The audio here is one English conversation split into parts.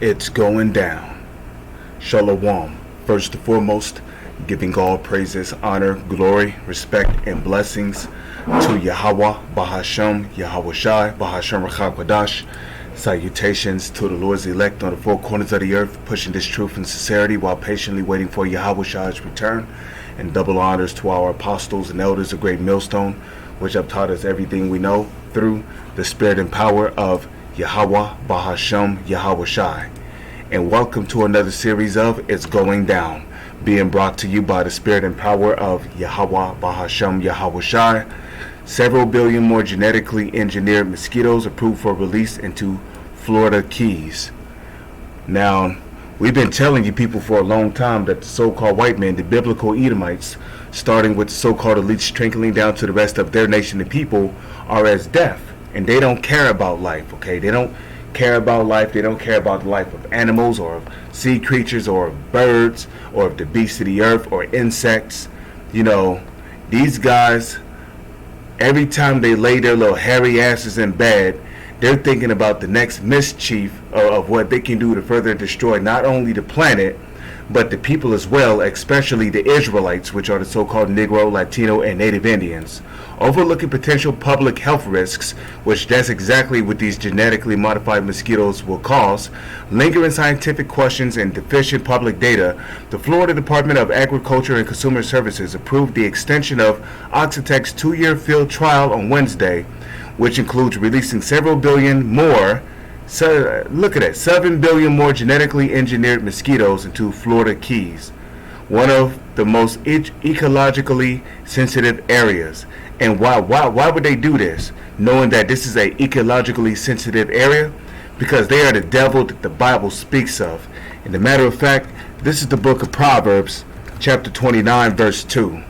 It's going down. Shalom. First and foremost, giving all praises, honor, glory, respect, and blessings to Yahweh, Bahashem, Yahweh Shai, Bahashem Rachak Wadash. Salutations to the Lord's elect on the four corners of the earth, pushing this truth and sincerity while patiently waiting for Yahweh Shai's return. And double honors to our apostles and elders of Great Millstone, which have taught us everything we know through the spirit and power of Yahweh, Bahashem, Yahweh Shai. And welcome to another series of It's Going Down, being brought to you by the spirit and power of Yahweh, Bahashem, Yahweh Shai. Several billion more genetically engineered mosquitoes approved for release into Florida Keys. Now, we've been telling you people for a long time that the so-called white men, the biblical Edomites, starting with the so-called elites trickling down to the rest of their nation and people, are as deaf. And they don't care about life, okay? They don't care about life. They don't care about the life of animals or of sea creatures or of birds or of the beasts of the earth or insects. You know, these guys, every time they lay their little hairy asses in bed, they're thinking about the next mischief of what they can do to further destroy not only the planet, but the people as well, especially the Israelites, which are the so-called Negro, Latino, and Native Indians. Overlooking potential public health risks, which that's exactly what these genetically modified mosquitoes will cause, lingering scientific questions, and deficient public data, the Florida Department of Agriculture and Consumer Services approved the extension of Oxitec's 2-year field trial on Wednesday, which includes releasing several billion more, so look at it, 7 billion more genetically engineered mosquitoes into Florida Keys, one of the most ecologically sensitive areas. And why would they do this, knowing that this is a ecologically sensitive area? Because they are the devil that the Bible speaks of. And a matter of fact, this is the book of Proverbs, chapter 29, verse 2.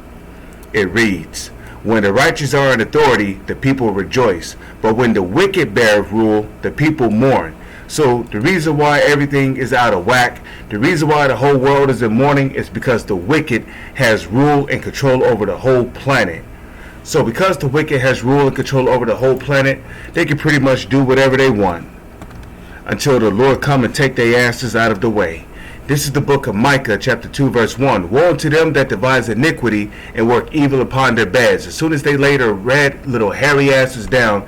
It reads, "When the righteous are in authority, the people rejoice. But when the wicked bear rule, the people mourn." So the reason why everything is out of whack, the reason why the whole world is in mourning, is because the wicked has rule and control over the whole planet. So because the wicked has rule and control over the whole planet, they can pretty much do whatever they want until the Lord come and take their asses out of the way. This is the book of Micah, chapter 2, verse 1. "Woe unto them that devise iniquity and work evil upon their beds." As soon as they lay their red little hairy asses down,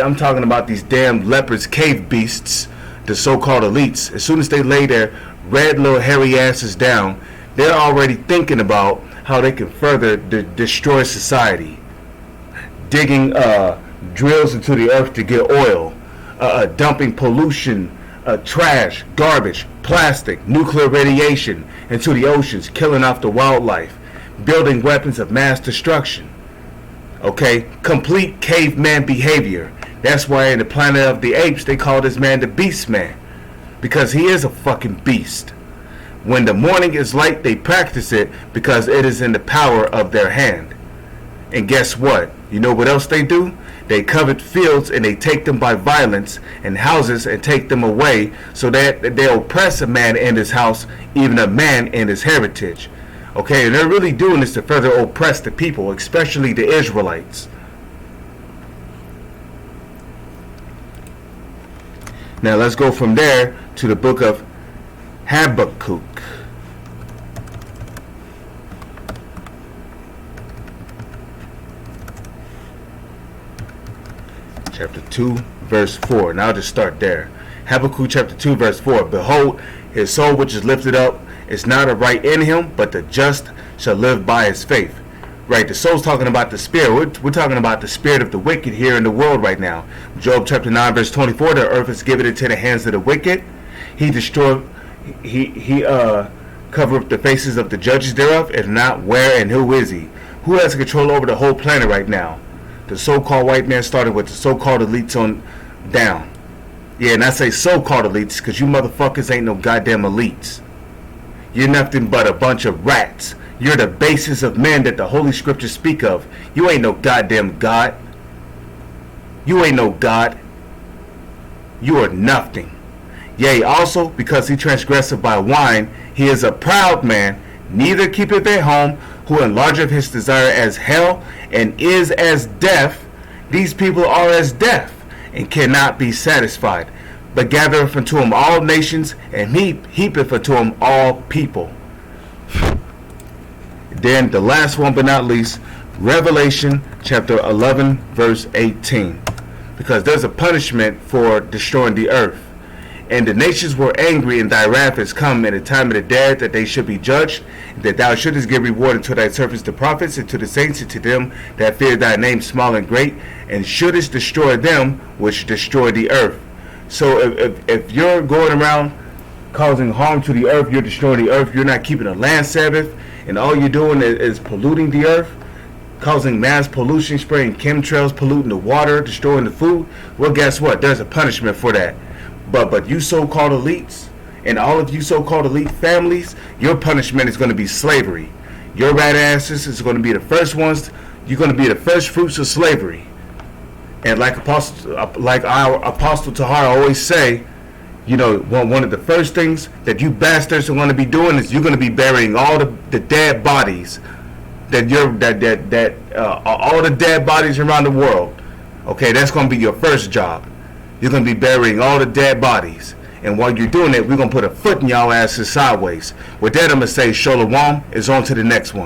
I'm talking about these damn leopards, cave beasts, the so-called elites. As soon as they lay their red little hairy asses down, they're already thinking about how they can further destroy society. Digging drills into the earth to get oil, dumping pollution, trash, garbage, plastic, nuclear radiation into the oceans, killing off the wildlife, building weapons of mass destruction. Okay, complete caveman behavior. That's why in the Planet of the Apes they call this man the Beast Man, because he is a fucking beast. When the morning is light, they practice it because it is in the power of their hand. And guess what? You know what else they do? They covet fields and they take them by violence, and houses and take them away, so that they oppress a man and his house, even a man and his heritage. Okay, and they're really doing this to further oppress the people, especially the Israelites. Now let's go from there to the book of Habakkuk. Chapter 2, verse 4. Now I'll just start there. Habakkuk chapter 2, verse 4. "Behold, his soul which is lifted up is not a right in him, but the just shall live by his faith." Right, the soul's talking about the spirit. We're talking about the spirit of the wicked here in the world right now. Job chapter 9, verse 24. "The earth is given into the hands of the wicked. He destroyed, he cover up the faces of the judges thereof. If not, where and who is he?" Who has control over the whole planet right now? The so-called white man, started with the so-called elites on down. Yeah, and I say so-called elites because you motherfuckers ain't no goddamn elites. You're nothing but a bunch of rats. You're the basis of men that the Holy Scriptures speak of. You ain't no goddamn God. You ain't no God. You are nothing. Yea, also, because he transgresseth by wine, he is a proud man, neither keepeth at home, who enlargeth his desire as hell, and is as deaf. These people are as deaf, and cannot be satisfied. but gathereth unto him all nations, and heapeth unto him all people. Then the last one but not least, Revelation chapter 11 verse 18, because there's a punishment for destroying the earth. And the nations were angry, and thy wrath is come, in the time of the dead, that they should be judged, that thou shouldest give reward unto thy servants the prophets, and to the saints, and to them that fear thy name, small and great, and shouldest destroy them which destroy the earth. So if you're going around causing harm to the earth, you're destroying the earth, you're not keeping a land Sabbath, and all you're doing is polluting the earth, causing mass pollution, spraying chemtrails, polluting the water, destroying the food, well, guess what? There's a punishment for that. But you so-called elites, and all of you so-called elite families, your punishment is going to be slavery. Your rat asses is going to be the first ones. You're going to be the first fruits of slavery. And like our Apostle Tahar always say, you know, one of the first things that you bastards are going to be doing is you're going to be burying all the dead bodies all the dead bodies around the world. Okay, that's going to be your first job. You're going to be burying all the dead bodies. And while you're doing it, we're going to put a foot in y'all asses sideways. With that, I'm going to say Shalom is on to the next one.